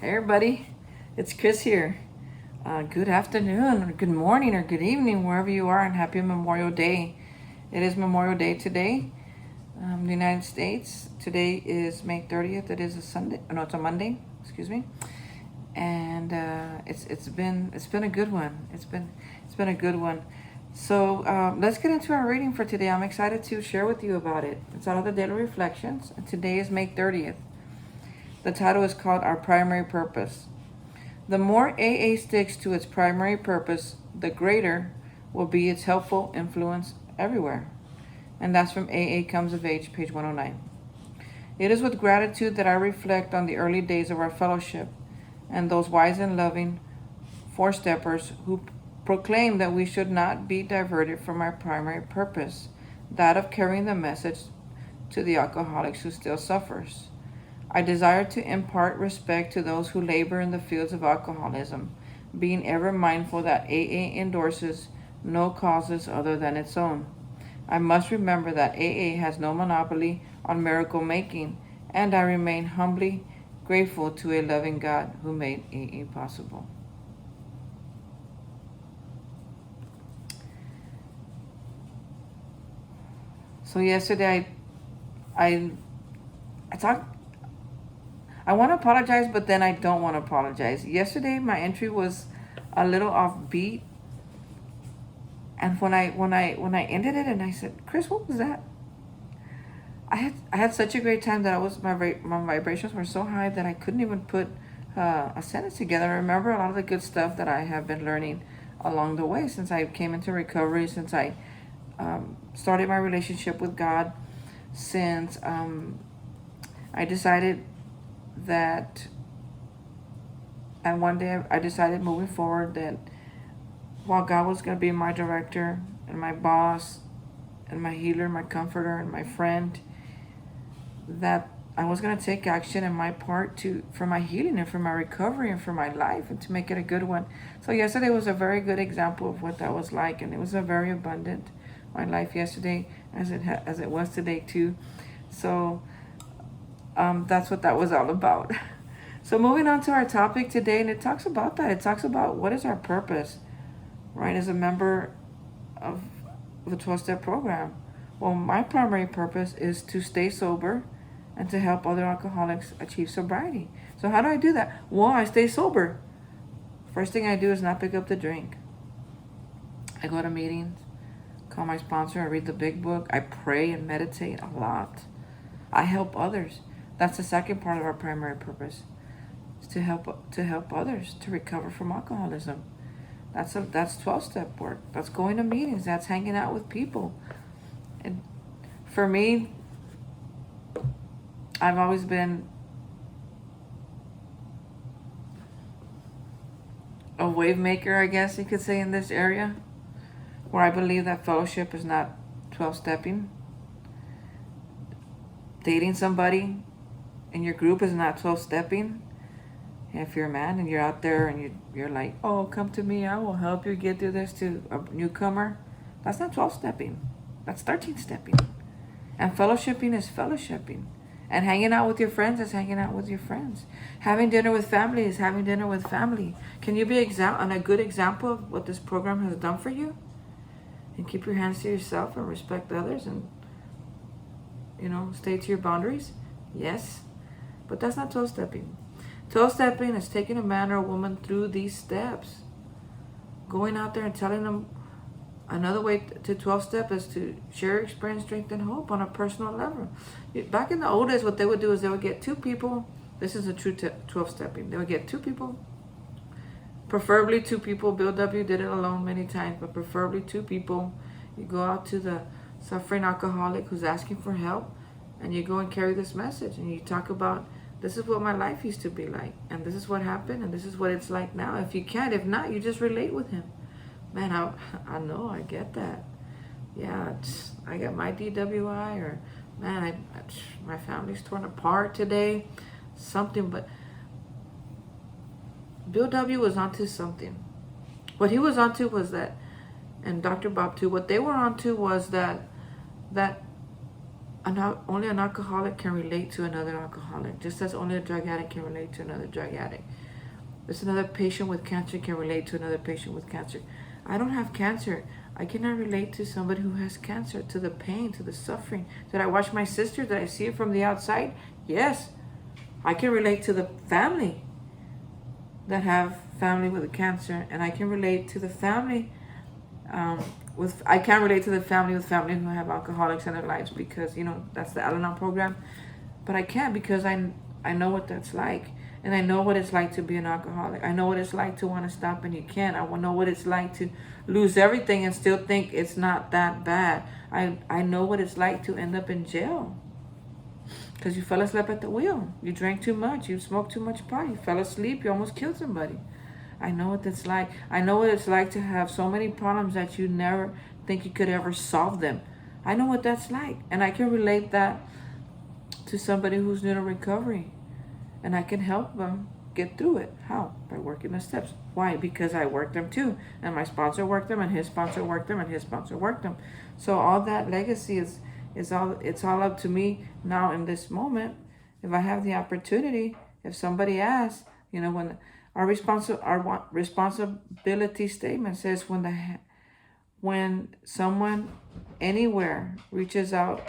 Hey everybody, it's Chris here. Good afternoon, or good morning, or good evening, wherever you are, and happy Memorial Day. It is Memorial Day today, the United States. Today is May 30th. It is a Sunday. No, it's a Monday. Excuse me. And it's been a good one. It's been a good one. So let's get into our reading for today. I'm excited to share with you about it. It's out of the Daily Reflections, and today is May 30th. The title is called Our Primary Purpose. The more AA sticks to its primary purpose, the greater will be its helpful influence everywhere. And that's from AA Comes of Age, page 109. It is with gratitude that I reflect on the early days of our fellowship and those wise and loving four-steppers who proclaimed that we should not be diverted from our primary purpose, that of carrying the message to the alcoholics who still suffers. I desire to impart respect to those who labor in the fields of alcoholism, being ever mindful that AA endorses no causes other than its own. I must remember that AA has no monopoly on miracle making, and I remain humbly grateful to a loving God who made AA possible. So yesterday I talked. I want to apologize, but then I don't want to apologize. Yesterday, my entry was a little offbeat, and when I ended it, and I said, "Chris, what was that?" I had such a great time that my vibrations were so high that I couldn't even put a sentence together. I remember a lot of the good stuff that I have been learning along the way since I came into recovery, since I started my relationship with God, since I decided that, and one day I decided moving forward that while God was going to be my director and my boss and my healer, my comforter, and my friend, that I was going to take action in my part for my healing and for my recovery and for my life, and to make it a good one. So yesterday was a very good example of what that was like, and it was a very abundant, my life yesterday as it was today too. So that's what that was all about. So moving on to our topic today, and it talks about that. It talks about what is our purpose, right, as a member of the 12-step program. Well, my primary purpose is to stay sober and to help other alcoholics achieve sobriety. So how do I do that? Well, I stay sober. First thing I do is not pick up the drink. I go to meetings, call my sponsor, I read the big book, I pray and meditate a lot. I help others. That's the second part of our primary purpose, is to help others to recover from alcoholism. That's 12-step work. That's going to meetings. That's hanging out with people. And for me, I've always been a wave maker, I guess you could say, in this area, where I believe that fellowship is not 12-stepping. Dating somebody in your group is not 12-stepping. If you're a man and you're out there and you're like, "Oh, come to me, I will help you get through this," to a newcomer, that's not 12-stepping. That's 13-stepping. And fellowshipping is fellowshipping. And hanging out with your friends is hanging out with your friends. Having dinner with family is having dinner with family. Can you be a good example of what this program has done for you? And keep your hands to yourself and respect others and, stay to your boundaries? Yes. But that's not 12-stepping. 12-stepping is taking a man or a woman through these steps. Going out there and telling them another way to 12-step is to share experience, strength, and hope on a personal level. Back in the old days, what they would do is they would get two people. This is a true 12-stepping. They would get two people, preferably two people. Bill W. did it alone many times, but preferably two people. You go out to the suffering alcoholic who's asking for help, and you go and carry this message, and you talk about, this is what my life used to be like, and this is what happened, and this is what it's like now. If you can, if not, you just relate with him. Man, I know, I get that. Yeah, I got my DWI, or man, my family's torn apart today, something. But Bill W. was onto something. What he was onto was that, and Dr. Bob too, what they were onto was that only an alcoholic can relate to another alcoholic, just as only a drug addict can relate to another drug addict. Just another patient with cancer can relate to another patient with cancer. I don't have cancer. I cannot relate to somebody who has cancer, to the pain, to the suffering. Did I watch my sister? Did I see it from the outside? Yes. I can relate to the family that have family with cancer, and I can relate to the family I can't relate to the family with family who have alcoholics in their lives, because that's the Al-Anon program. But I can't, because I know what that's like, and I know what it's like to be an alcoholic. I know what it's like to want to stop and you can't. I know what it's like to lose everything and still think it's not that bad. I know what it's like to end up in jail because you fell asleep at the wheel. You drank too much. You smoked too much pot. You fell asleep. You almost killed somebody. I know what that's like. I know what it's like to have so many problems that you never think you could ever solve them. I know what that's like. And I can relate that to somebody who's new to recovery. And I can help them get through it. How? By working the steps. Why? Because I worked them too. And my sponsor worked them, and his sponsor worked them, and his sponsor worked them. So all that legacy is all up to me now in this moment. If I have the opportunity, if somebody asks, when our responsibility statement says when someone anywhere reaches out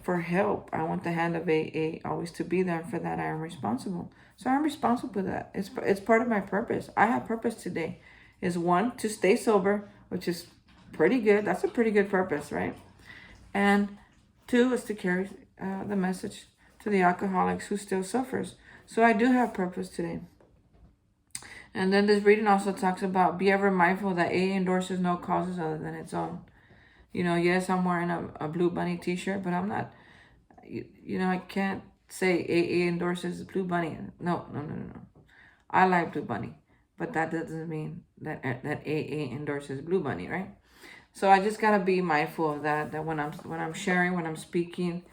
for help, I want the hand of AA always to be there. For that, I am responsible. So I'm responsible for that. It's part of my purpose. I have purpose today. Is one, to stay sober, which is pretty good. That's a pretty good purpose, right? And two is to carry the message to the alcoholics who still suffers. So I do have purpose today. And then this reading also talks about, be ever mindful that AA endorses no causes other than its own. Yes, I'm wearing a Blue Bunny t-shirt, but I'm not, I can't say AA endorses Blue Bunny. No. I like Blue Bunny, but that doesn't mean that AA endorses Blue Bunny, right? So I just gotta be mindful of that when I'm sharing, when I'm speaking,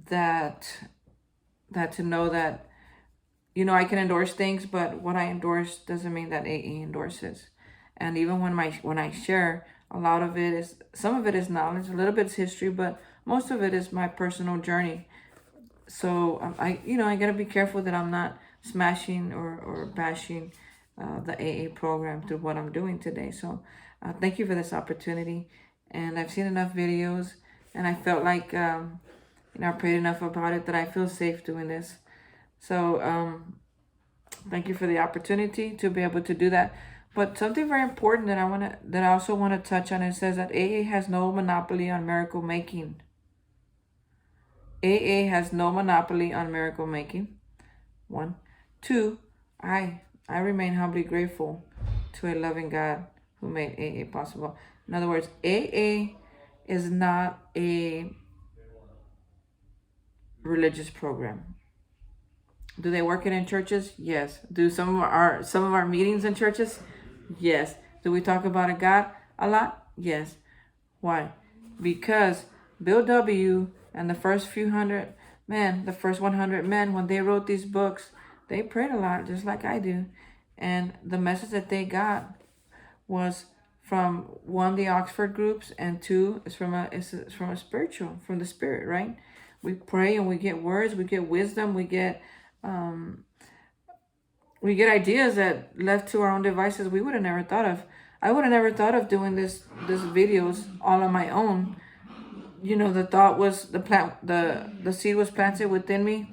that to know that, I can endorse things, but what I endorse doesn't mean that AA endorses. And even when I share, some of it is knowledge, a little bit is history, but most of it is my personal journey. So I gotta be careful that I'm not smashing or bashing the AA program through what I'm doing today. So thank you for this opportunity. And I've seen enough videos, and I felt like I prayed enough about it that I feel safe doing this. So thank you for the opportunity to be able to do that. But something very important that I also want to touch on, it says that AA has no monopoly on miracle making. AA has no monopoly on miracle making. 1. 2, I remain humbly grateful to a loving God who made AA possible. In other words, AA is not a religious program. Do they work it in churches? Yes. Do some of our meetings in churches? Yes. Do we talk about a God a lot? Yes. Why? Because Bill W. and the first 100 men, when they wrote these books, they prayed a lot, just like I do. And the message that they got was from, one, the Oxford groups, and two, it's from the spirit, right? We pray and we get words, we get wisdom, we get ideas that, left to our own devices, we would have never thought of. I would have never thought of doing this videos all on my own. The thought was, the seed was planted within me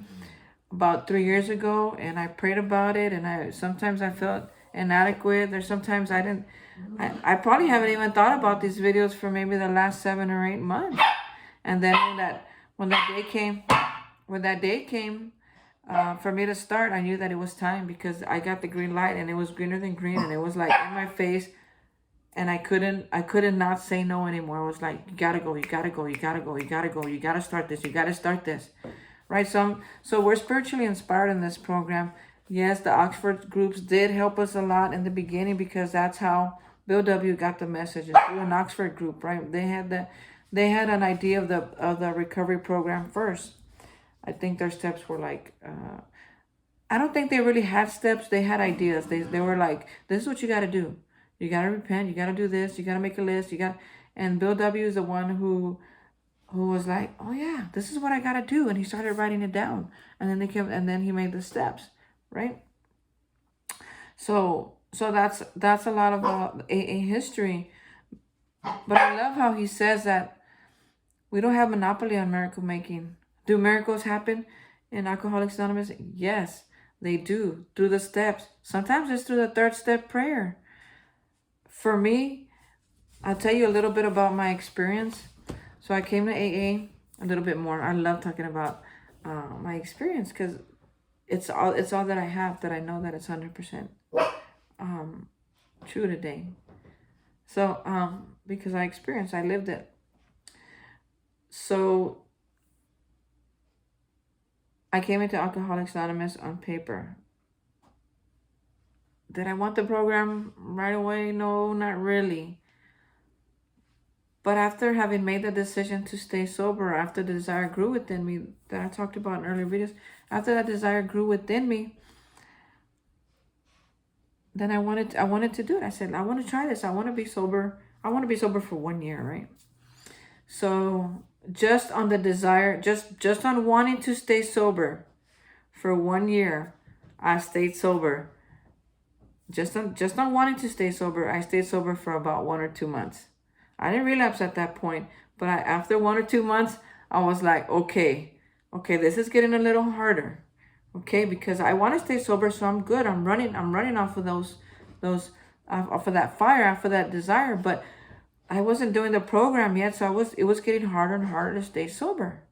about 3 years ago, and I prayed about it, and sometimes I felt inadequate. There's sometimes I didn't. I probably haven't even thought about these videos for maybe the last 7 or 8 months. And then when that day came for me to start, I knew that it was time, because I got the green light, and it was greener than green, and it was like in my face, and I couldn't not say no anymore. It was like, you gotta go, you gotta go, you gotta go, you gotta go, you gotta start this, right? So we're spiritually inspired in this program. Yes, the Oxford groups did help us a lot in the beginning, because that's how Bill W. got the messages, through an Oxford group, right? They had an idea of the recovery program first. I think their steps were like, I don't think they really had steps. They had ideas. They were like, this is what you got to do. You got to repent. You got to do this. You got to make a list. And Bill W. is the one who who was like, "Oh yeah, this is what I gotta do," and he started writing it down, and then he made the steps, right? So that's a lot of AA history. But I love how he says that we don't have monopoly on miracle making. Do miracles happen in Alcoholics Anonymous? Yes, they do. Through the steps. Sometimes it's through the third step prayer. For me, I'll tell you a little bit about my experience. So I came to AA a little bit more. I love talking about my experience because it's all that I have, that I know that it's 100% true today. So because I experienced, I lived it. So I came into Alcoholics Anonymous on paper. Did I want the program right away? No, not really. But after having made the decision to stay sober, after the desire grew within me, that I talked about in earlier videos, after that desire grew within me, then I wanted to do it. I said, I want to try this. I want to be sober. I want to be sober for 1 year, right? So just on the desire, just on wanting to stay sober for 1 year, I stayed sober. Just on wanting to stay sober, I stayed sober for about 1 or 2 months. I didn't relapse at that point, but after 1 or 2 months, I was like, okay, this is getting a little harder, okay, because I want to stay sober, so I'm good. I'm running off of those off of that fire, off of that desire, but I wasn't doing the program yet, so it was getting harder and harder to stay sober.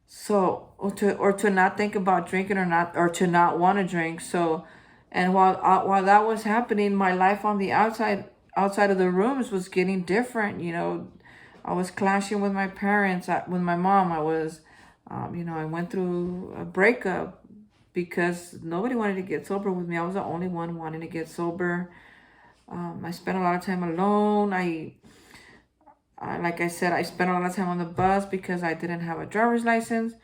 So or to not think about drinking or to not want to drink. So, and while that was happening, my life on the outside of the rooms was getting different. You know, I was clashing with my parents, with my mom. I was, I went through a breakup because nobody wanted to get sober with me. I was the only one wanting to get sober. I spent a lot of time alone. Like I said, I spent a lot of time on the bus because I didn't have a driver's license.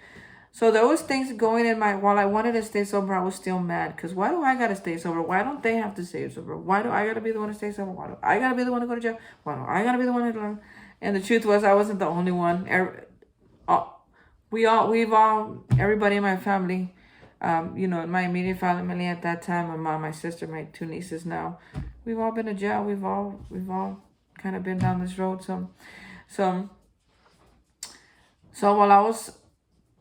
So there was things going in while I wanted to stay sober, I was still mad. Because why do I got to stay sober? Why don't they have to stay sober? Why do I got to be the one to stay sober? Why do I got to be the one to go to jail? Why do I got to be the one to learn? And the truth was, I wasn't the only one. Everybody in my family, in my immediate family at that time, my mom, my sister, my 2 nieces now, we've all been to jail. We've all kind of been down this road. So while I was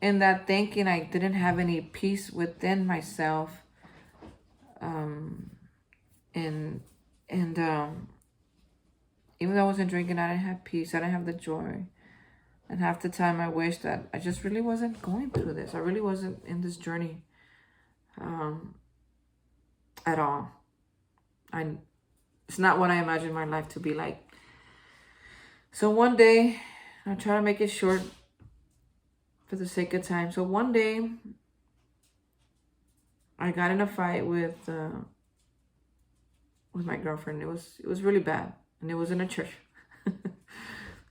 in that thinking, I didn't have any peace within myself. And even though I wasn't drinking, I didn't have peace. I didn't have the joy. And half the time I wish that I just really wasn't going through this. I really wasn't in this journey at all. It's not what I imagined my life to be like. So one day, I'll try to make it short for the sake of time. So one day, I got in a fight with my girlfriend. It was really bad, and it was in a church.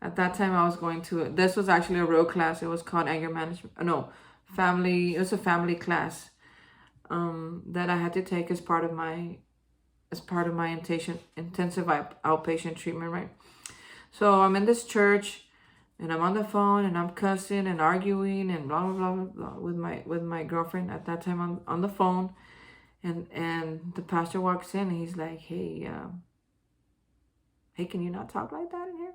At that time, I was going to. This was actually a real class. It was called anger management. No, family. It was a family class that I had to take as part of my intensive outpatient treatment. Right. So I'm in this church. And I'm on the phone and I'm cussing and arguing and blah, blah, blah, blah, with my girlfriend at that time on the phone. And the pastor walks in and he's like, hey, can you not talk like that in here?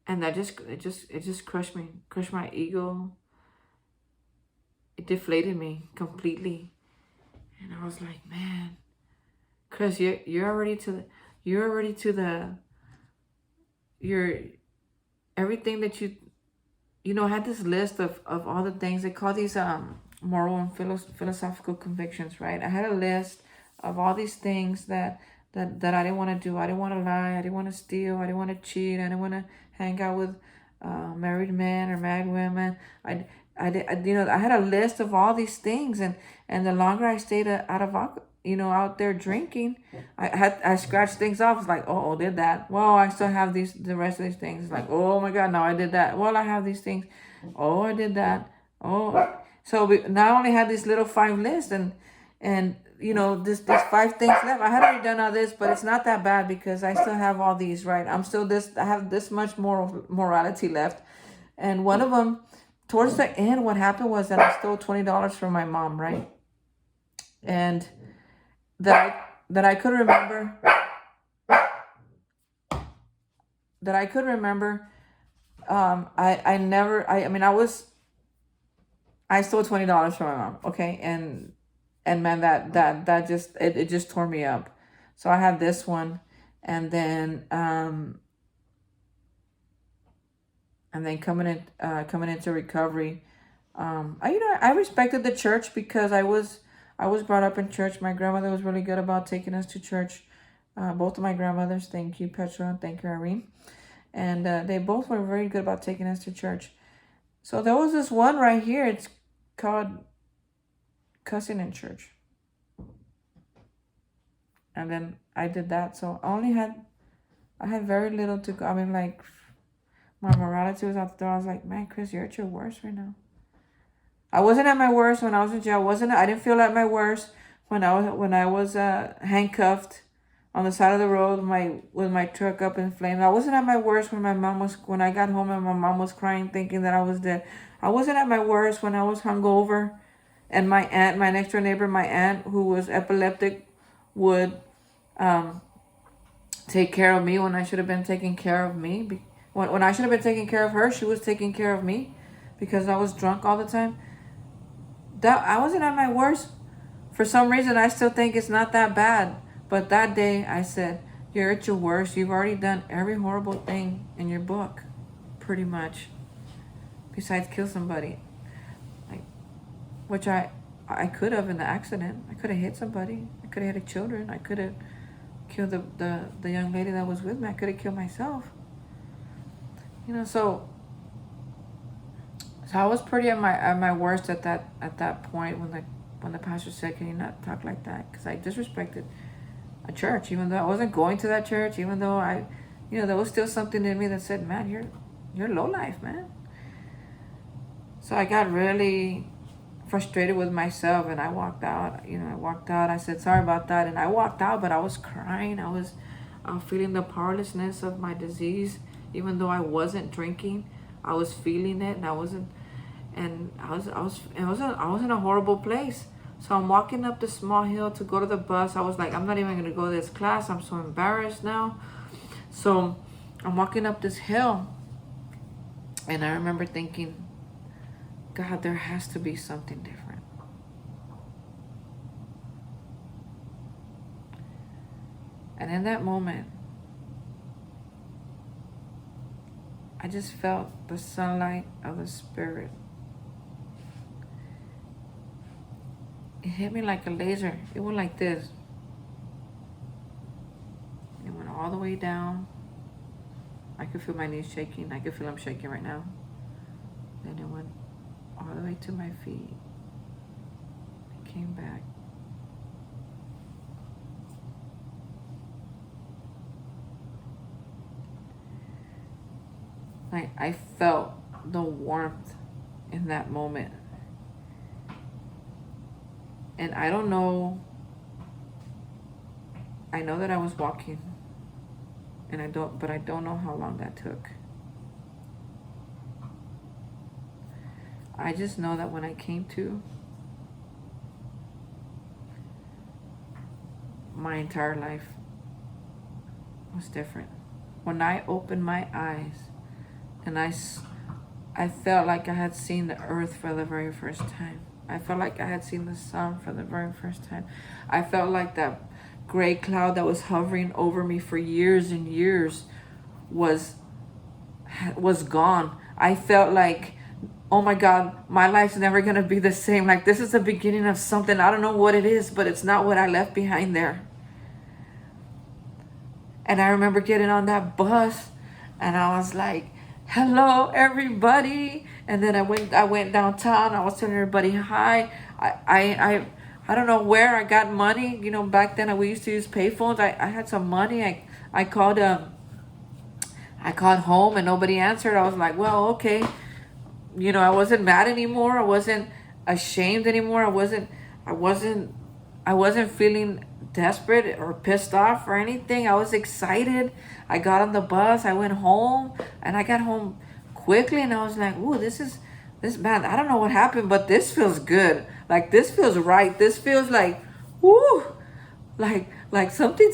And that just crushed my ego. It deflated me completely. And I was like, man, Chris, you're already to the everything that I had this list of all the things they call these moral and philosophical convictions, right? I had a list of all these things that I didn't want to do. I didn't want to lie. I didn't want to steal. I didn't want to cheat. I didn't want to hang out with married men or married women. I had a list of all these things, and the longer I stayed out there drinking, I scratched things off. It's like, oh, did that. Well, I still have the rest of these things. It's like, oh my God, no, I did that. Well, I have these things. Oh, I did that. Oh, so we not only had this little 5 list, and these 5 things left. I had already done all this, but it's not that bad because I still have all these, right? I have this much more morality left. And one of them, towards the end, what happened was that I stole $20 from my mom, right? And that I could remember, I stole $20 from my mom, okay? And man, that just, it just tore me up. So I had this one, and then coming into recovery, I respected the church because I was brought up in church. My grandmother was really good about taking us to church. Both of my grandmothers, thank you Petra and thank you Irene, and they both were very good about taking us to church. So there was this one right here. It's called cussing in church. And then I did that. So I had very little to go. I mean, like, my morality was out the door. I was like, man, Chris, you're at your worst right now. I wasn't at my worst when I was in jail. I didn't feel at my worst when I was handcuffed on the side of the road with my truck up in flames. I wasn't at my worst when I got home and my mom was crying thinking that I was dead. I wasn't at my worst when I was hungover and my next door neighbor, my aunt who was epileptic, would take care of me when I should have been taking care of me. When I should have been taking care of her, she was taking care of me because I was drunk all the time. I wasn't at my worst. For some reason, I still think it's not that bad. But that day, I said, you're at your worst. You've already done every horrible thing in your book, pretty much, besides kill somebody. Which I could have in the accident. I could have hit somebody. I could have hit children. I could have killed the young lady that was with me. I could have killed myself. So I was pretty at my worst at that point when the pastor said, "Can you not talk like that?" Because I disrespected a church, even though I wasn't going to that church, even though there was still something in me that said, "Man, you're low life, man." So I got really frustrated with myself, and I walked out. I said, "Sorry about that," and I walked out, but I was crying. I was feeling the powerlessness of my disease, even though I wasn't drinking. I was feeling it, and I was in a horrible place. So I'm walking up the small hill to go to the bus. I was like, I'm not even gonna go to this class. I'm so embarrassed now. So I'm walking up this hill, and I remember thinking, God, there has to be something different. And in that moment, I just felt the sunlight of the Spirit. It hit me like a laser. It went like this. It went all the way down. I could feel my knees shaking. I could feel them shaking right now. Then it went all the way to my feet. It came back. I felt the warmth in that moment. And I don't know. I know that I was walking. But I don't know how long that took. I just know that when I came to, my entire life was different. When I opened my eyes and I felt like I had seen the earth for the very first time. I felt like I had seen the sun for the very first time. I felt like that gray cloud that was hovering over me for years and years was gone. I felt like, oh my God, my life's never gonna be the same. Like, this is the beginning of something. I don't know what it is, but it's not what I left behind there. And I remember getting on that bus, and I was like, hello everybody. And then I went downtown. I was telling everybody hi. I don't know where I got money. Back then we used to use payphones. I had some money. I called home and nobody answered. I was like, well, okay. I wasn't mad anymore. I wasn't ashamed anymore. I wasn't I wasn't feeling desperate or pissed off or anything. I was excited. I got on the bus. I went home, and I got home quickly, and I was like, "Ooh, this man. I don't know what happened, but this feels good. Like this feels right. This feels like, woo, like something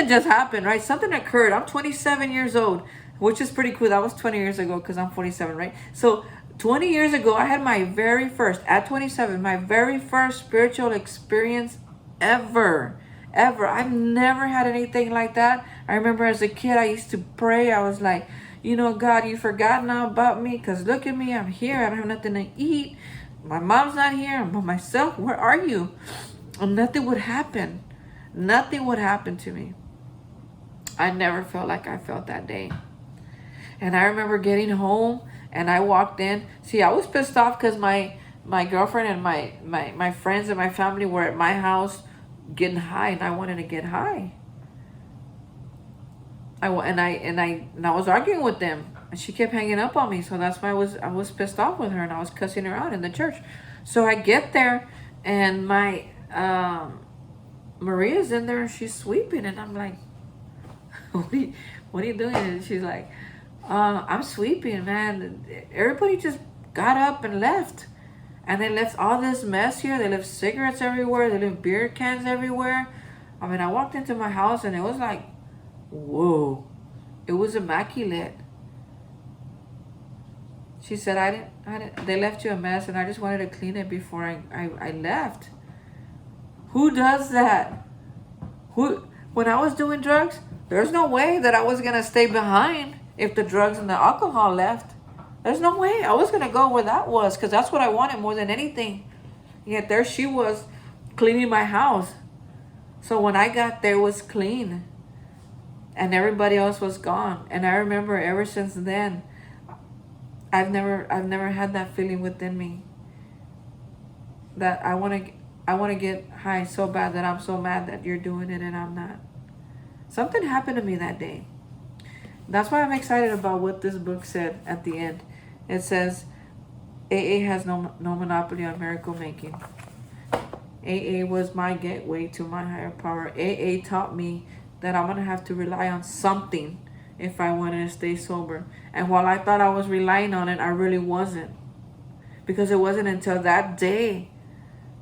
just happened, right? Something occurred. I'm 27 years old, which is pretty cool. That was 20 years ago because I'm 47, right? So 20 years ago, I had my very first, at 27, my very first spiritual experience ever. Ever. I've never had anything like that. I remember as a kid, I used to pray. I was like, God, you forgot now about me because look at me. I'm here. I don't have nothing to eat. My mom's not here. I'm by myself. Where are you? And nothing would happen. Nothing would happen to me. I never felt like I felt that day. And I remember getting home and I walked in. See, I was pissed off because my girlfriend and my friends and my family were at my house getting high, and I wanted to get high. I was arguing with them, and she kept hanging up on me. So that's why I was pissed off with her, and I was cussing her out in the church. So I get there, and my Maria's in there, and she's sweeping, and I'm like, what are you doing? And she's like, I'm sweeping, man. Everybody just got up and left. And they left all this mess here. They left cigarettes everywhere. They left beer cans everywhere. I mean, I walked into my house and it was like, whoa. It was immaculate. She said, they left you a mess and I just wanted to clean it before I left. Who does that? When I was doing drugs, there's no way that I was going to stay behind if the drugs and the alcohol left. There's no way. I was going to go where that was because that's what I wanted more than anything. Yet there she was cleaning my house. So when I got there, it was clean. And everybody else was gone. And I remember ever since then, I've never had that feeling within me that I want to get high so bad that I'm so mad that you're doing it and I'm not. Something happened to me that day. That's why I'm excited about what this book said at the end. It says, AA has no monopoly on miracle making. AA was my gateway to my higher power. AA taught me that I'm going to have to rely on something if I wanted to stay sober. And while I thought I was relying on it, I really wasn't. Because it wasn't until that day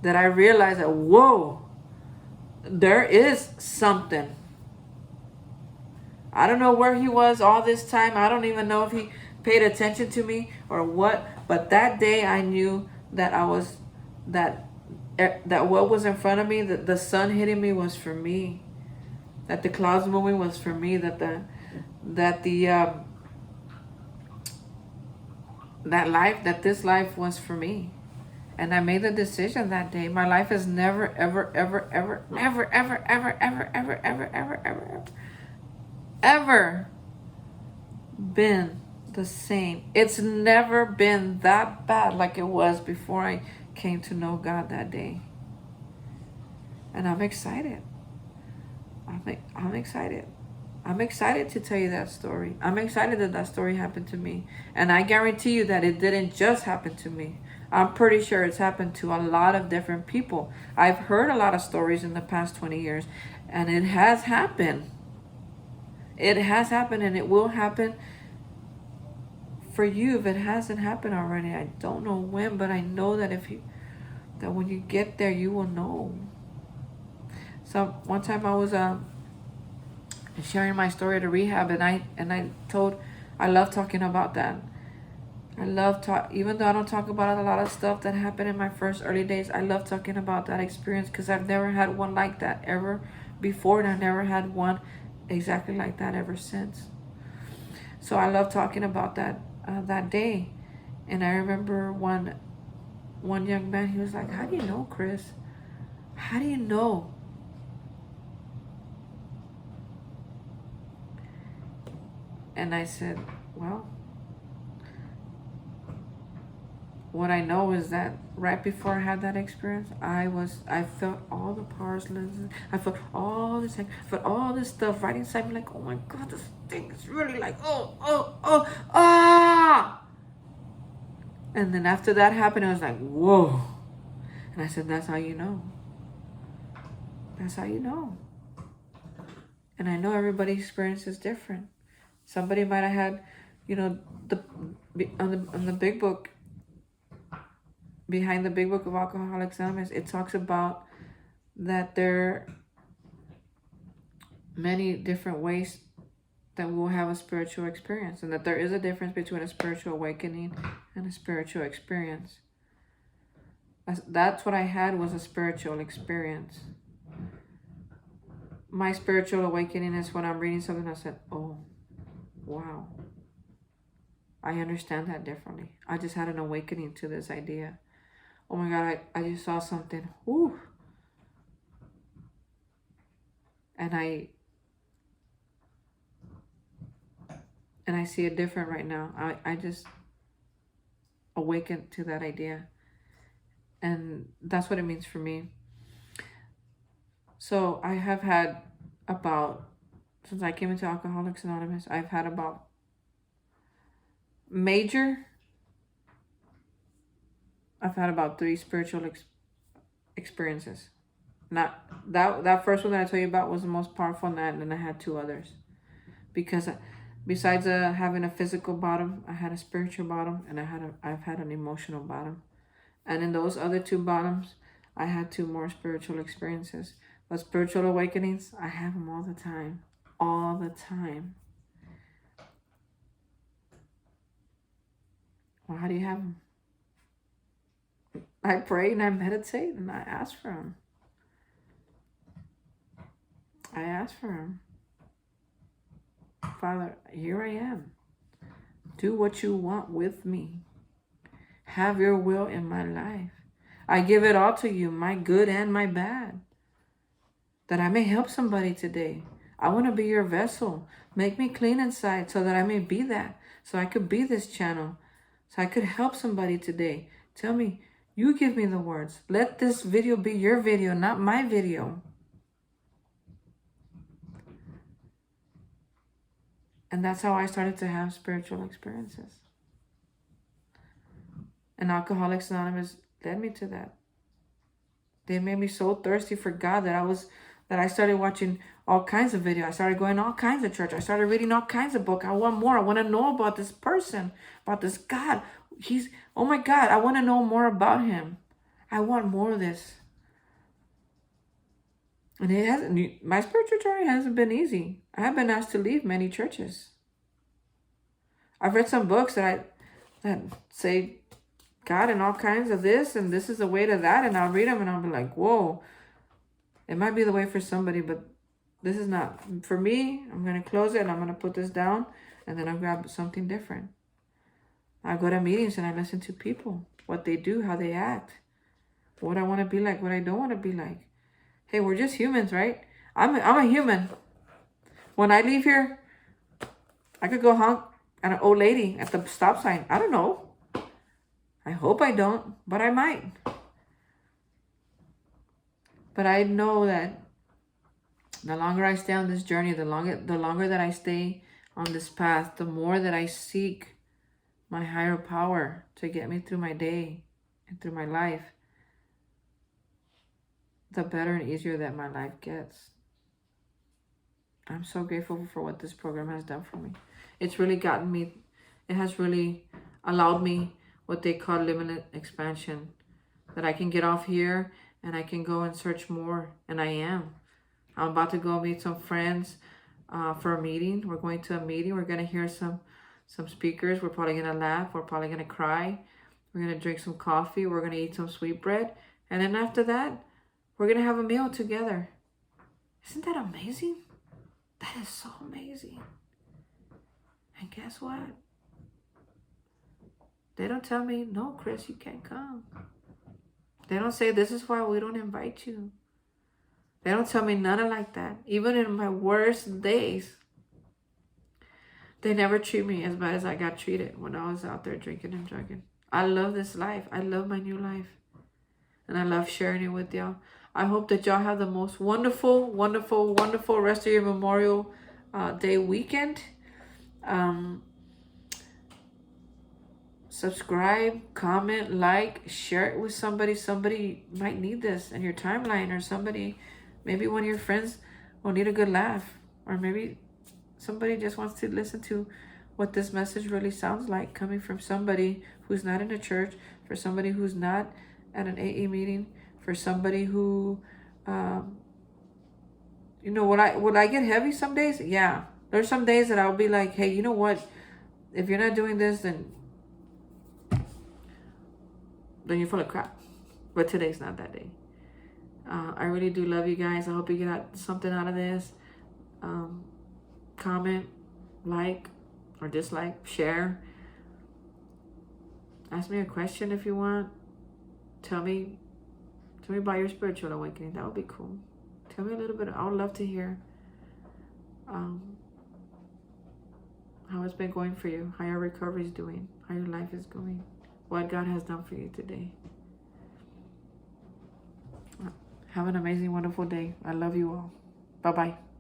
that I realized that, whoa, there is something. I don't know where he was all this time. I don't even know if he paid attention to me or what. But that day I knew that that what was in front of me, that the sun hitting me was for me. That the clouds moving was for me. That this life was for me. And I made the decision that day. My life has never, ever, ever, ever, ever, ever, ever, ever, ever, ever, ever, ever, ever been the same. It's never been that bad like it was before I came to know God that day. And I'm excited. I'm excited. I'm excited to tell you that story. I'm excited that story happened to me. And I guarantee you that it didn't just happen to me. I'm pretty sure it's happened to a lot of different people. I've heard a lot of stories in the past 20 years. And it has happened. It has happened and it will happen for you if it hasn't happened already. I don't know when, but I know that that when you get there, you will know. So one time I was sharing my story at a rehab, and I love talking about that. Even though I don't talk about a lot of stuff that happened in my first early days, I love talking about that experience because I've never had one like that ever before, and I never had one exactly like that ever since. So I love talking about that day. And I remember one young man, he was like, "How do you know, Chris? How do you know?" And I said, "Well, what I know is that right before I had that experience, I felt all the powers. I felt all this, I felt all this stuff right inside me, like, oh my God, this thing is really like, ah. And then after that happened, I was like, whoa. And I said, that's how you know. That's how you know. And I know everybody's experience is different. Somebody might have had, you know, on the big book, behind the big book of Alcoholics Anonymous, it talks about that there are many different ways that we'll have a spiritual experience, and that there is a difference between a spiritual awakening and a spiritual experience. That's what I had, was a spiritual experience. My spiritual awakening is when I'm reading something, I said, oh, wow, I understand that differently. I just had an awakening to this idea. Oh my God, I just saw something. Whew. And I see it different right now. I just awakened to that idea. And that's what it means for me. So I have had about, since I came into Alcoholics Anonymous, I've had about I've had about 3 spiritual experiences. Not that first one that I told you about was the most powerful, and then I had 2 others. Because besides having a physical bottom, I had a spiritual bottom, and I've had an emotional bottom. And in those other 2 bottoms, I had 2 more spiritual experiences. But spiritual awakenings, I have them all the time. All the time. Well, how do you have them? I pray and I meditate and I ask for them. I ask for them. Father, here I am. Do what you want with me. Have your will in my life. I give it all to you, my good and my bad, that I may help somebody today. I want to be your vessel. Make me clean inside so that I may be that, so I could be this channel, so I could help somebody today. Tell me, you give me the words. Let this video be your video, not my video. And that's how I started to have spiritual experiences. And Alcoholics Anonymous led me to that. They made me so thirsty for God that I started watching all kinds of videos. I started going to all kinds of church. I started reading all kinds of books. I want more. I want to know about this person, about this God. Oh my God, I want to know more about him. I want more of this. And my spiritual journey hasn't been easy. I have been asked to leave many churches. I've read some books that say God and all kinds of this, and this is the way to that, and I'll read them and I'll be like, whoa, it might be the way for somebody, but this is not. For me, I'm going to close it and I'm going to put this down, and then I'll grab something different. I go to meetings and I listen to people, what they do, how they act, what I want to be like, what I don't want to be like. Hey, we're just humans, right? I'm a human. When I leave here, I could go honk at an old lady at the stop sign. I don't know. I hope I don't, but I might. But I know that the longer I stay on this journey, the longer that I stay on this path, the more that I seek my higher power to get me through my day and through my life, the better and easier that my life gets. I'm so grateful for what this program has done for me. It's really gotten me, it has really allowed me what they call limited expansion, that I can get off here and I can go and search more, and I am. I'm about to go meet some friends for a meeting. We're going to a meeting. We're going to hear some speakers. We're probably going to laugh. We're probably going to cry. We're going to drink some coffee. We're going to eat some sweetbread. And then after that, we're going to have a meal together. Isn't that amazing? That is so amazing. And guess what? They don't tell me, no, Chris, you can't come. They don't say, this is why we don't invite you. They don't tell me nothing like that. Even in my worst days, they never treat me as bad as I got treated when I was out there drinking and drugging. I love this life. I love my new life. And I love sharing it with y'all. I hope that y'all have the most wonderful, wonderful, wonderful rest of your Memorial Day weekend. Subscribe, comment, like, share it with somebody. Somebody might need this in your timeline, or somebody Maybe one of your friends will need a good laugh, or maybe somebody just wants to listen to what this message really sounds like, coming from somebody who's not in a church, for somebody who's not at an AA meeting, for somebody who, will I get heavy some days? Yeah. There's some days that I'll be like, hey, you know what? If you're not doing this, then you're full of crap. But today's not that day. I really do love you guys. I hope you get something out of this. Comment, like, or dislike, share. Ask me a question if you want. Tell me about your spiritual awakening. That would be cool. Tell me a little bit. I would love to hear how it's been going for you, how your recovery is doing, how your life is going, what God has done for you today. Have an amazing, wonderful day. I love you all. Bye-bye.